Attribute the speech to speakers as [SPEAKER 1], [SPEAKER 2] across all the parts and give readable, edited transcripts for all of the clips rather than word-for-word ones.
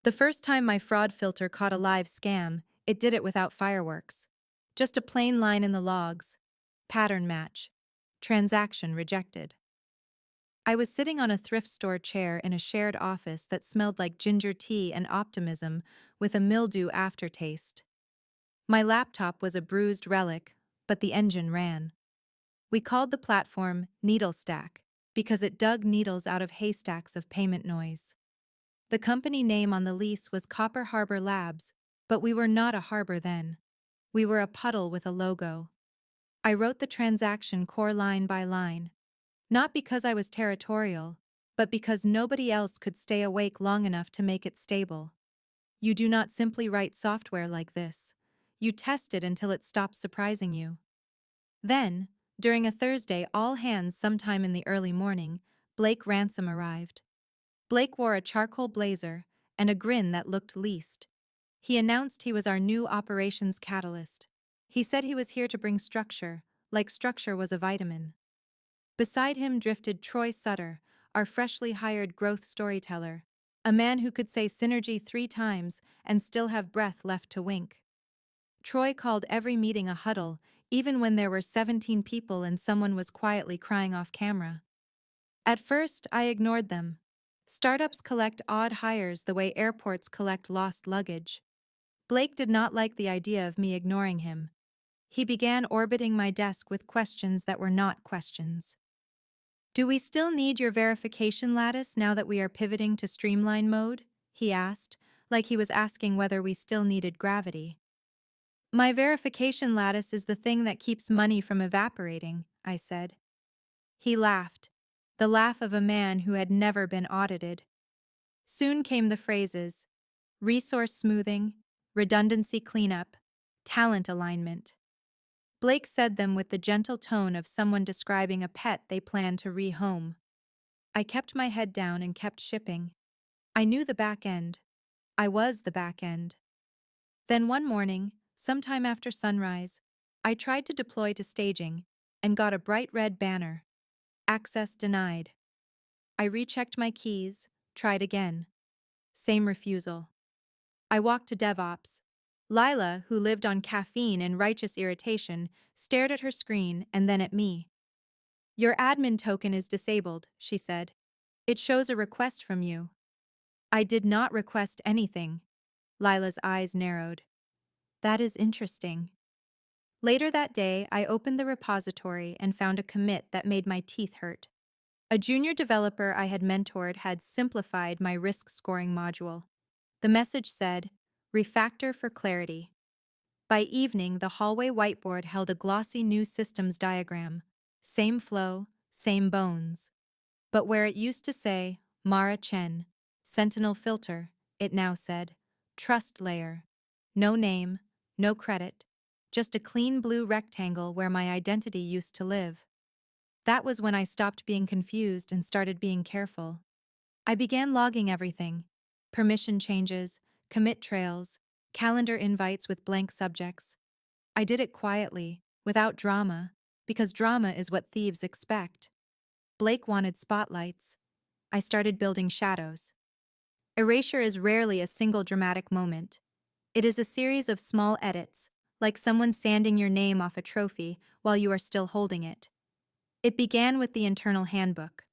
[SPEAKER 1] The first time my fraud filter caught a live scam, it did it without fireworks. Just a plain line in the logs. Pattern match. Transaction rejected. I was sitting on a thrift store chair in a shared office that smelled like ginger tea and optimism with a mildew aftertaste. My laptop was a bruised relic, but the engine ran. We called the platform Needle Stack because it dug needles out of haystacks of payment noise. The company name on the lease was Copper Harbor Labs, but we were not a harbor then. We were a puddle with a logo. I wrote the transaction core line by line, not because I was territorial, but because nobody else could stay awake long enough to make it stable. You do not simply write software like this. You test it until it stops surprising you. Then, during a Thursday all hands sometime in the early morning, Blake Ransom arrived. Blake wore a charcoal blazer and a grin that looked leased. He announced he was our new operations catalyst. He said he was here to bring structure, like structure was a vitamin. Beside him drifted Troy Sutter, our freshly hired growth storyteller, a man who could say synergy 3 times and still have breath left to wink. Troy called every meeting a huddle, even when there were 17 people and someone was quietly crying off camera. At first, I ignored them. Startups collect odd hires the way airports collect lost luggage. Blake did not like the idea of me ignoring him. He began orbiting my desk with questions that were not questions. "Do we still need your verification lattice now that we are pivoting to streamline mode?" he asked, like he was asking whether we still needed gravity. "My verification lattice is the thing that keeps money from evaporating," I said. He laughed, the laugh of a man who had never been audited. Soon came the phrases: resource smoothing, redundancy cleanup, talent alignment. Blake said them with the gentle tone of someone describing a pet they plan to rehome. I kept my head down and kept shipping. I knew the back end. I was the back end. Then one morning, sometime after sunrise, I tried to deploy to staging and got a bright red banner. Access denied. I rechecked my keys, tried again. Same refusal. I walked to DevOps. Lila, who lived on caffeine and righteous irritation, stared at her screen and then at me. "Your admin token is disabled," she said. "It shows a request from you." I did not request anything. Lila's eyes narrowed. "That is interesting." Later that day, I opened the repository and found a commit that made my teeth hurt. A junior developer I had mentored had simplified my risk scoring module. The message said, "Refactor for clarity." By evening, the hallway whiteboard held a glossy new systems diagram. Same flow, same bones. But where it used to say, Mara Chen, Sentinel Filter, it now said, Trust Layer. No name, no credit, just a clean blue rectangle where my identity used to live. That was when I stopped being confused and started being careful. I began logging everything: permission changes, commit trails, calendar invites with blank subjects. I did it quietly, without drama, because drama is what thieves expect. Blake wanted spotlights. I started building shadows. Erasure is rarely a single dramatic moment. It is a series of small edits, like someone sanding your name off a trophy while you are still holding it. It began with the internal handbook.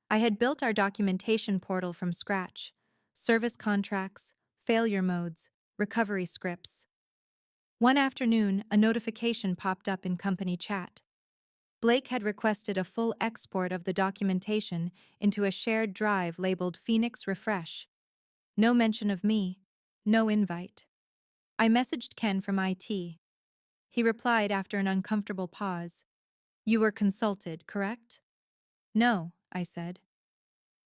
[SPEAKER 1] I had built our documentation portal from scratch: service contracts, failure modes, recovery scripts. One afternoon, a notification popped up in company chat. Blake had requested a full export of the documentation into a shared drive labeled Phoenix Refresh. No mention of me, no invite. I messaged Ken from IT. He replied after an uncomfortable pause. "You were consulted, correct?" "No," I said.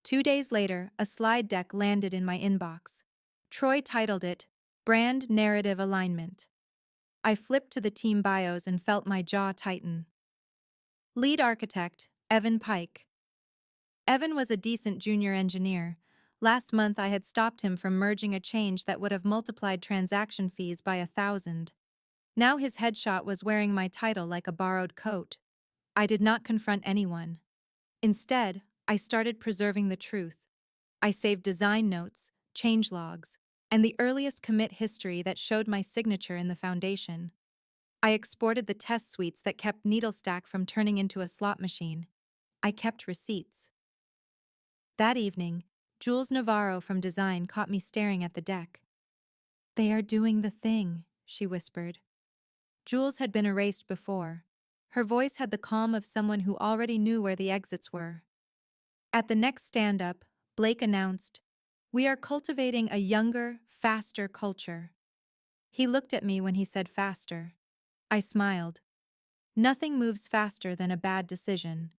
[SPEAKER 1] 2 days later, a slide deck landed in my inbox. Troy titled it, Brand Narrative Alignment. I flipped to the team bios and felt my jaw tighten. Lead architect, Evan Pike. Evan was a decent junior engineer. Last month I had stopped him from merging a change that would have multiplied transaction fees by 1,000. Now his headshot was wearing my title like a borrowed coat. I did not confront anyone. Instead, I started preserving the truth. I saved design notes, change logs, and the earliest commit history that showed my signature in the foundation. I exported the test suites that kept Needlestack from turning into a slot machine. I kept receipts. That evening, Jules Navarro from design caught me staring at the deck. "They are doing the thing," she whispered. Jules had been erased before. Her voice had the calm of someone who already knew where the exits were. At the next stand-up, Blake announced, "We are cultivating a younger, faster culture." He looked at me when he said faster. I smiled. Nothing moves faster than a bad decision.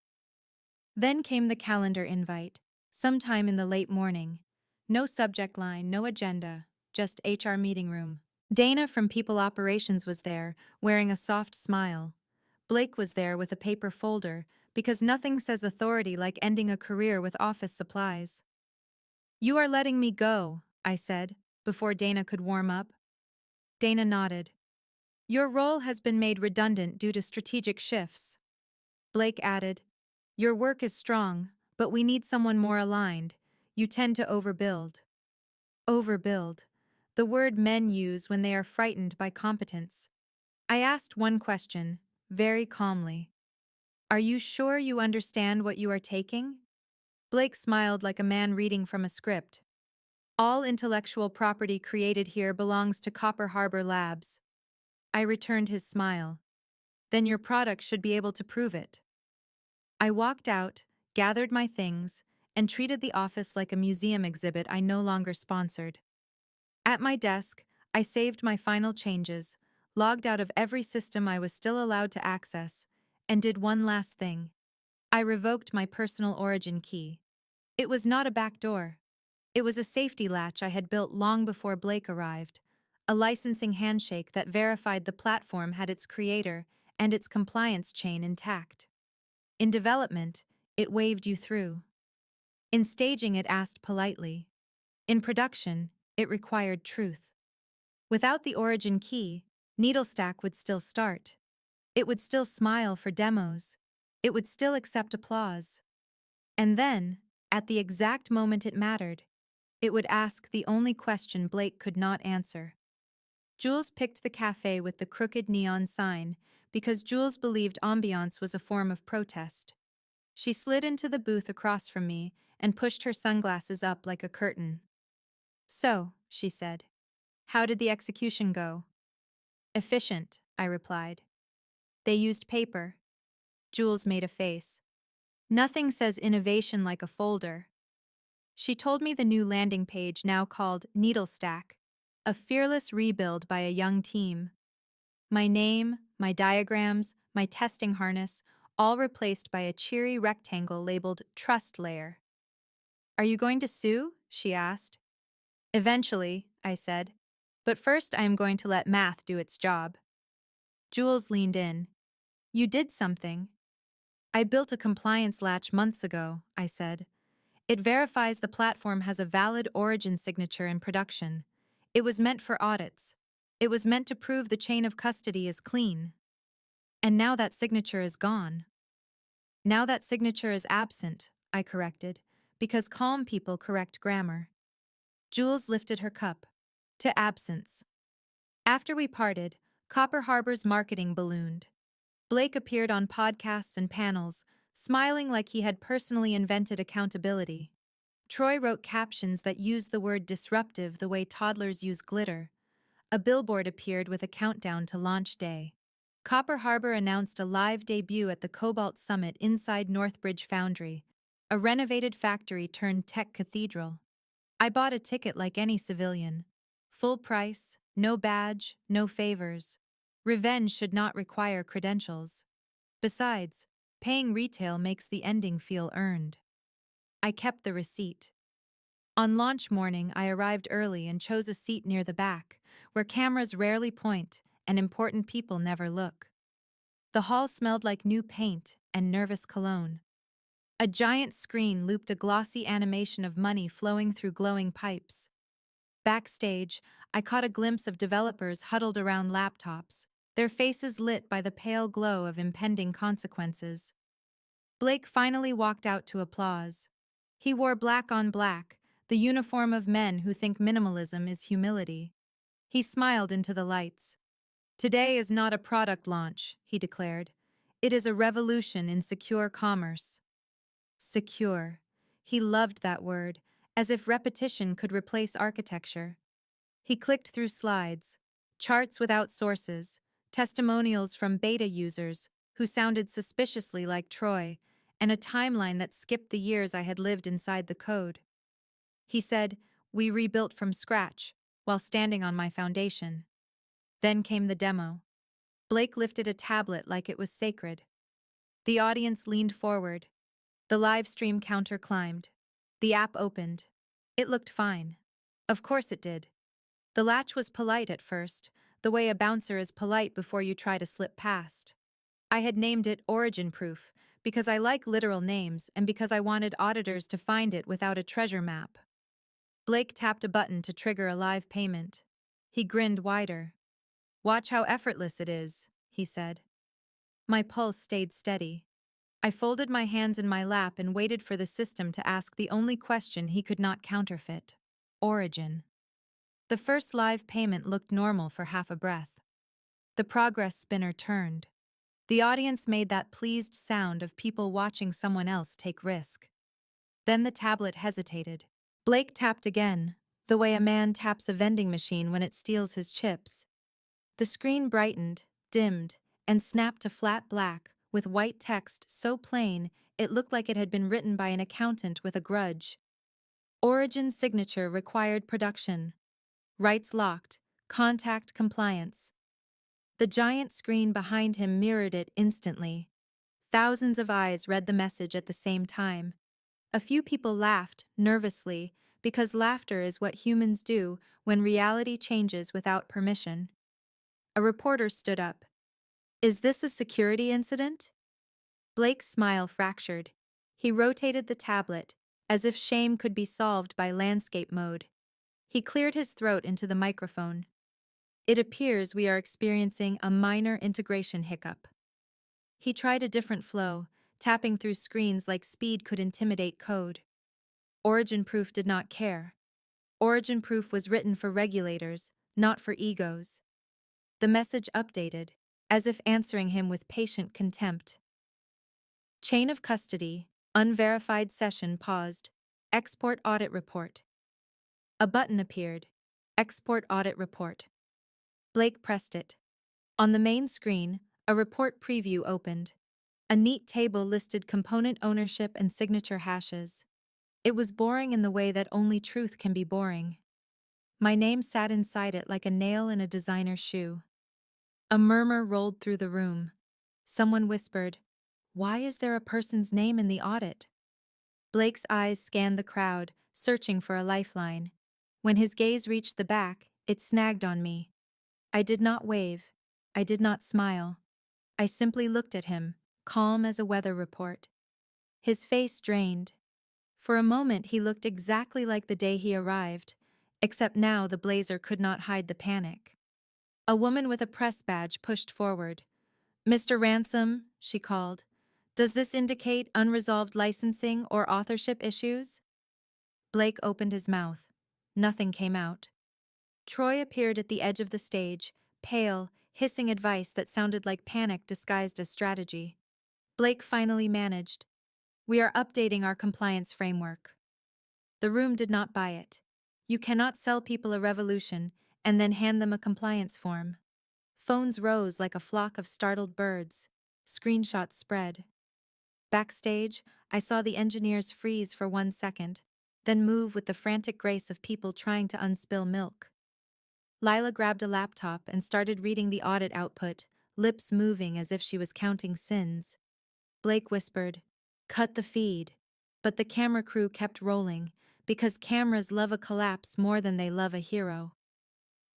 [SPEAKER 1] Then came the calendar invite, sometime in the late morning. No subject line, no agenda, just HR meeting room. Dana from People Operations was there, wearing a soft smile. Blake was there with a paper folder, because nothing says authority like ending a career with office supplies. "You are letting me go," I said, before Dana could warm up. Dana nodded. "Your role has been made redundant due to strategic shifts." Blake added, "Your work is strong, but we need someone more aligned. You tend to overbuild." Overbuild. The word men use when they are frightened by competence. I asked one question, very calmly. "Are you sure you understand what you are taking?" Blake smiled like a man reading from a script. "All intellectual property created here belongs to Copper Harbor Labs." I returned his smile. "Then your product should be able to prove it." I walked out, gathered my things, and treated the office like a museum exhibit I no longer sponsored. At my desk, I saved my final changes, logged out of every system I was still allowed to access, and did one last thing. I revoked my personal origin key. It was not a backdoor. It was a safety latch I had built long before Blake arrived, a licensing handshake that verified the platform had its creator and its compliance chain intact. In development, it waved you through. In staging, it asked politely. In production, it required truth. Without the origin key, Needlestack would still start. It would still smile for demos. It would still accept applause. And then, at the exact moment it mattered, it would ask the only question Blake could not answer. Jules picked the cafe with the crooked neon sign because Jules believed ambiance was a form of protest. She slid into the booth across from me and pushed her sunglasses up like a curtain. "So," she said, "how did the execution go?" "Efficient," I replied. "They used paper." Jules made a face. "Nothing says innovation like a folder." She told me the new landing page, now called Needlestack, a fearless rebuild by a young team. My name, my diagrams, my testing harness, all replaced by a cheery rectangle labeled Trust Layer. "Are you going to sue?" she asked. "Eventually," I said. "But first I am going to let math do its job." Jules leaned in. "You did something." "I built a compliance latch months ago," I said. "It verifies the platform has a valid origin signature in production. It was meant for audits. It was meant to prove the chain of custody is clean. And now that signature is gone." "Now that signature is absent," I corrected, because calm people correct grammar. Jules lifted her cup. "To absence." After we parted, Copper Harbor's marketing ballooned. Blake appeared on podcasts and panels, smiling like he had personally invented accountability. Troy wrote captions that used the word disruptive the way toddlers use glitter. A billboard appeared with a countdown to launch day. Copper Harbor announced a live debut at the Cobalt Summit inside Northbridge Foundry, a renovated factory turned tech cathedral. I bought a ticket like any civilian. Full price, no badge, no favors. Revenge should not require credentials. Besides, paying retail makes the ending feel earned. I kept the receipt. On launch morning, I arrived early and chose a seat near the back, where cameras rarely point and important people never look. The hall smelled like new paint and nervous cologne. A giant screen looped a glossy animation of money flowing through glowing pipes. Backstage, I caught a glimpse of developers huddled around laptops, their faces lit by the pale glow of impending consequences. Blake finally walked out to applause. He wore black on black, the uniform of men who think minimalism is humility. He smiled into the lights. Today is not a product launch, he declared. It is a revolution in secure commerce. Secure. He loved that word, as if repetition could replace architecture. He clicked through slides, charts without sources, testimonials from beta users who sounded suspiciously like Troy, and a timeline that skipped the years I had lived inside the code. He said, "We rebuilt from scratch," while standing on my foundation. Then came the demo. Blake lifted a tablet like it was sacred. The audience leaned forward. The live stream counter climbed. The app opened. It looked fine. Of course it did. The latch was polite at first, the way a bouncer is polite before you try to slip past. I had named it Origin Proof because I like literal names and because I wanted auditors to find it without a treasure map. Blake tapped a button to trigger a live payment. He grinned wider. "Watch how effortless it is," he said. My pulse stayed steady. I folded my hands in my lap and waited for the system to ask the only question he could not counterfeit: origin. The first live payment looked normal for half a breath. The progress spinner turned. The audience made that pleased sound of people watching someone else take risk. Then the tablet hesitated. Blake tapped again, the way a man taps a vending machine when it steals his chips. The screen brightened, dimmed, and snapped to flat black, with white text so plain it looked like it had been written by an accountant with a grudge. Origin signature required production. Rights locked. Contact compliance. The giant screen behind him mirrored it instantly. Thousands of eyes read the message at the same time. A few people laughed, nervously, because laughter is what humans do when reality changes without permission. A reporter stood up. "Is this a security incident?" Blake's smile fractured. He rotated the tablet, as if shame could be solved by landscape mode. He cleared his throat into the microphone. "It appears we are experiencing a minor integration hiccup." He tried a different flow, tapping through screens like speed could intimidate code. Origin Proof did not care. Origin Proof was written for regulators, not for egos. The message updated, as if answering him with patient contempt. Chain of custody, unverified session paused. Export audit report. A button appeared. Export audit report. Blake pressed it. On the main screen, a report preview opened. A neat table listed component ownership and signature hashes. It was boring in the way that only truth can be boring. My name sat inside it like a nail in a designer's shoe. A murmur rolled through the room. Someone whispered, "Why is there a person's name in the audit?" Blake's eyes scanned the crowd, searching for a lifeline. When his gaze reached the back, it snagged on me. I did not wave. I did not smile. I simply looked at him, calm as a weather report. His face drained. For a moment he looked exactly like the day he arrived, except now the blazer could not hide the panic. A woman with a press badge pushed forward. "Mr. Ransom," she called, "does this indicate unresolved licensing or authorship issues?" Blake opened his mouth. Nothing came out. Troy appeared at the edge of the stage, pale, hissing advice that sounded like panic disguised as strategy. Blake finally managed. "We are updating our compliance framework." The room did not buy it. You cannot sell people a revolution and then hand them a compliance form. Phones rose like a flock of startled birds. Screenshots spread. Backstage, I saw the engineers freeze for 1 second, then move with the frantic grace of people trying to unspill milk. Lila grabbed a laptop and started reading the audit output, lips moving as if she was counting sins. Blake whispered, "Cut the feed." But the camera crew kept rolling, because cameras love a collapse more than they love a hero.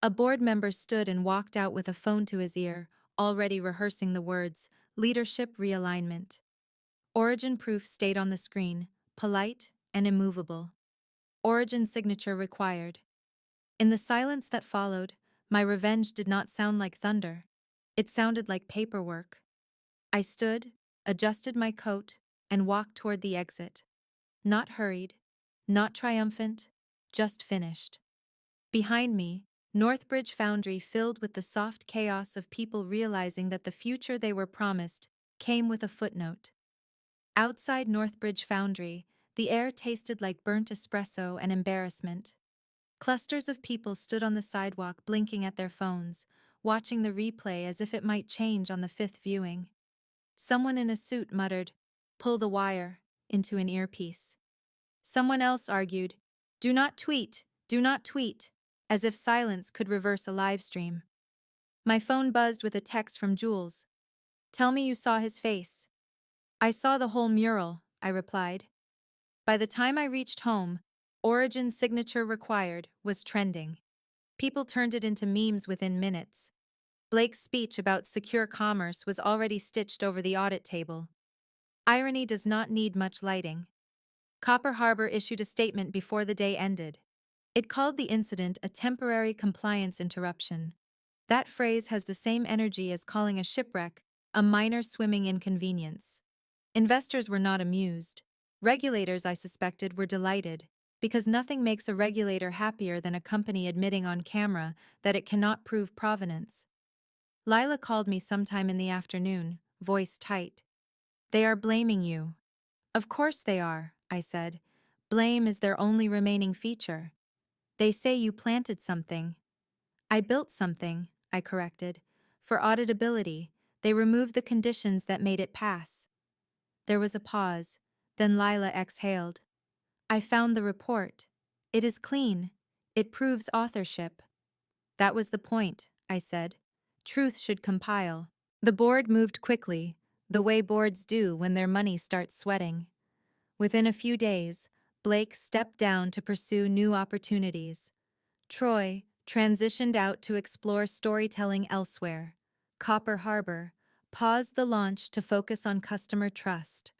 [SPEAKER 1] A board member stood and walked out with a phone to his ear, already rehearsing the words, "Leadership realignment." Origin Proof stayed on the screen, polite and immovable. Origin signature required. In the silence that followed, my revenge did not sound like thunder. It sounded like paperwork. I stood, adjusted my coat, and walked toward the exit. Not hurried, not triumphant, just finished. Behind me, Northbridge Foundry filled with the soft chaos of people realizing that the future they were promised came with a footnote. Outside Northbridge Foundry, the air tasted like burnt espresso and embarrassment. Clusters of people stood on the sidewalk blinking at their phones, watching the replay as if it might change on the fifth viewing. Someone in a suit muttered, "Pull the wire," into an earpiece. Someone else argued, do not tweet," as if silence could reverse a livestream. My phone buzzed with a text from Jules. "Tell me you saw his face." "I saw the whole mural," I replied. By the time I reached home, "Origin signature required" was trending. People turned it into memes within minutes. Blake's speech about secure commerce was already stitched over the audit table. Irony does not need much lighting. Copper Harbor issued a statement before the day ended. It called the incident a temporary compliance interruption. That phrase has the same energy as calling a shipwreck a minor swimming inconvenience. Investors were not amused. Regulators, I suspected, were delighted, because nothing makes a regulator happier than a company admitting on camera that it cannot prove provenance. Lila called me sometime in the afternoon, voice tight. "They are blaming you." "Of course they are," I said. "Blame is their only remaining feature. They say you planted something." "I built something," I corrected. "For auditability, they removed the conditions that made it pass." There was a pause, then Lila exhaled. "I found the report. It is clean. It proves authorship." "That was the point," I said. "Truth should compile." The board moved quickly, the way boards do when their money starts sweating. Within a few days, Blake stepped down to pursue new opportunities. Troy transitioned out to explore storytelling elsewhere. Copper Harbor paused the launch to focus on customer trust.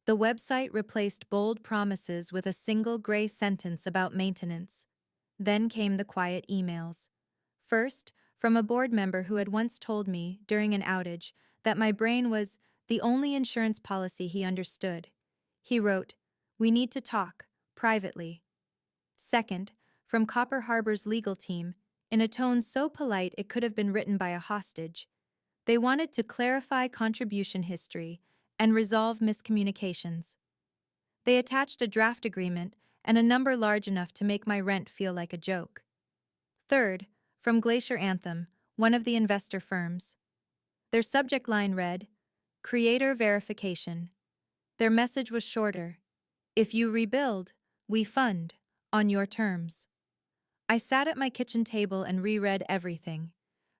[SPEAKER 1] The website replaced bold promises with a single gray sentence about maintenance. Then came the quiet emails. First, from a board member who had once told me, during an outage, that my brain was the only insurance policy he understood. He wrote, "We need to talk, privately." Second, from Copper Harbor's legal team, in a tone so polite it could have been written by a hostage. They wanted to clarify contribution history and resolve miscommunications. They attached a draft agreement and a number large enough to make my rent feel like a joke. Third, from Glacier Anthem, one of the investor firms. Their subject line read, "Creator verification." Their message was shorter. "If you rebuild, we fund, on your terms." I sat at my kitchen table and reread everything.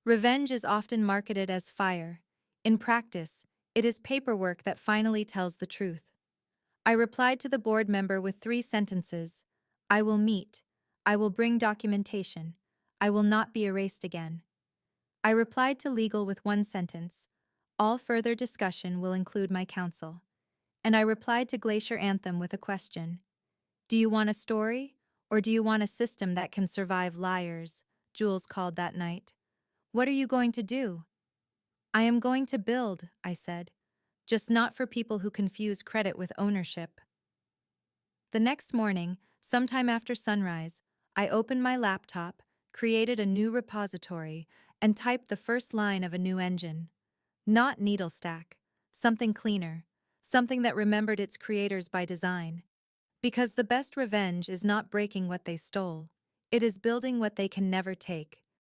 [SPEAKER 1] Revenge is often marketed as fire. In practice, it is paperwork that finally tells the truth. I replied to the board member with 3 sentences. "I will meet. I will bring documentation. I will not be erased again." I replied to legal with 1 sentence. "All further discussion will include my counsel." And I replied to Glacier Anthem with a question. "Do you want a story, or do you want a system that can survive liars?" Jules called that night. "What are you going to do?" "I am going to build," I said. "Just not for people who confuse credit with ownership." The next morning, sometime after sunrise, I opened my laptop, created a new repository, and typed the first line of a new engine. Not Needlestack, something cleaner, something that remembered its creators by design. Because the best revenge is not breaking what they stole, it is building what they can never take.